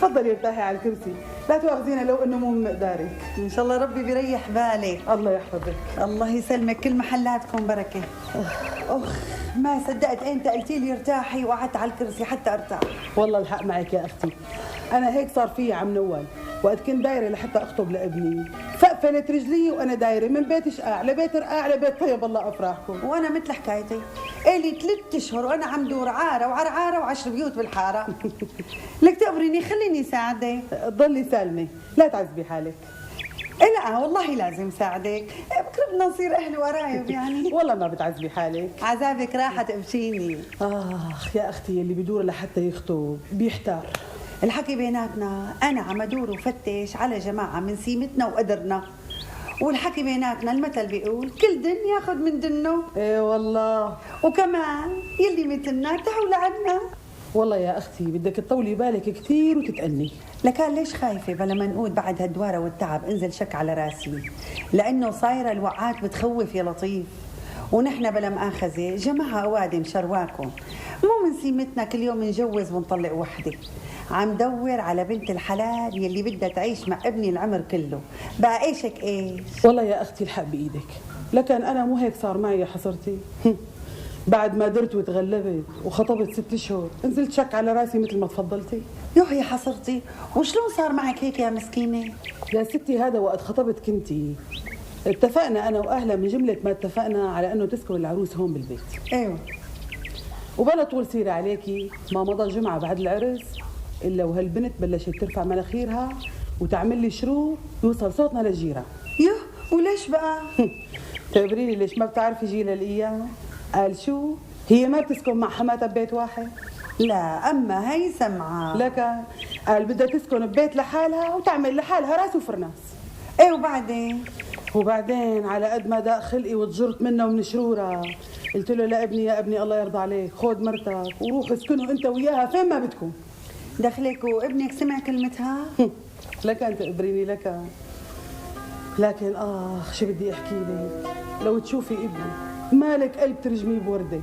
تفضلي ارتاحي على الكرسي، لا تواخذينا لو انه مو من مقدارك. ان شاء الله ربي بيريح بالك. الله يحفظك. الله يسلمك، كل محلاتكم بركه. اخ ما صدقت انت قلتي لي ارتاحي وقعدت على الكرسي حتى ارتاح. والله الحق معك يا اختي، انا هيك صار في عم نوال، وقت كنت دايره لحتى اخطب لابني فقفلت رجلي وانا دايره من بيت شقاع لبيت رقاع لبيت طيب الله افراحكم. وانا مثل حكايتي، الي 3 اشهر وانا عم دور عاره وعرعاره و10 بيوت بالحاره. لك تقبريني خليني ساعدك. ضلي سالمه، لا تعذبي حالك. لا والله لازم ساعدك، بكره بدنا نصير اهل ورايب يعني. والله ما بتعذبي حالك. عذابك راحة تقفشيني. اخ يا اختي، اللي بدور لحتى يخطب بيحتار. الحكي بيناتنا، انا عم ادور وفتش على جماعه من سيمتنا وقدرنا، والحكي بيناتنا المثل بيقول كل دن ياخذ من دنه. ايه والله. وكمان يلي مثلنا تعوا لعنا. والله يا اختي بدك تطولي بالك كثير وتتأني. لكان ليش خايفه بلا منقود بعد هالدواره والتعب انزل شك على راسي، لانه صايره الوقعات بتخوف يا لطيف، ونحن بلا مؤاخذه جماعه اوادم شرواكم، مو من سيمتنا كل يوم نجوز ونطلق وحده. عم دور على بنت الحلال يلي بدها تعيش مع ابني العمر كله، بقى ايشك ايش؟ والله يا اختي الحق بايدك، لكن انا مو هيك صار معي يا حصرتي. بعد ما درت وتغلبت وخطبت 6 اشهر نزلت شك على راسي مثل ما تفضلتي. يوه يا حصرتي، وشلون صار معك هيك يا مسكينه؟ يا ستي هذا وقت خطبت كنتي اتفقنا انا واهلها من جمله ما اتفقنا على انه تسكن العروس هون بالبيت. ايوه. وبلا طول سيره عليكي، ما مضى جمعه بعد العرس الا وهالبنت بلشت ترفع مناخيرها وتعمل لي شروق يوصل صوتنا للجيران. يوه وليش بقى؟ تخبريني ليش ما بتعرفي جيل الايام؟ قال شو؟ هي ما بتسكن مع حماتها ببيت واحد؟ لا اما هي سمعة. لك قال بدها تسكن ببيت لحالها وتعمل لحالها راس وفرناس. ايه وبعدين على قد ما داق خلقي وتجرت منه ومن شرورها قلت له لا ابني يا ابني الله يرضى عليك خذ مرتك وروح اسكنوا انت وياها فين ما بدكم. دخلك وابنك سمع كلمتها؟ لك انت تقبريني لك. لكن شو بدي احكي لك، لو تشوفي ابني مالك قلب ترجميه بورده.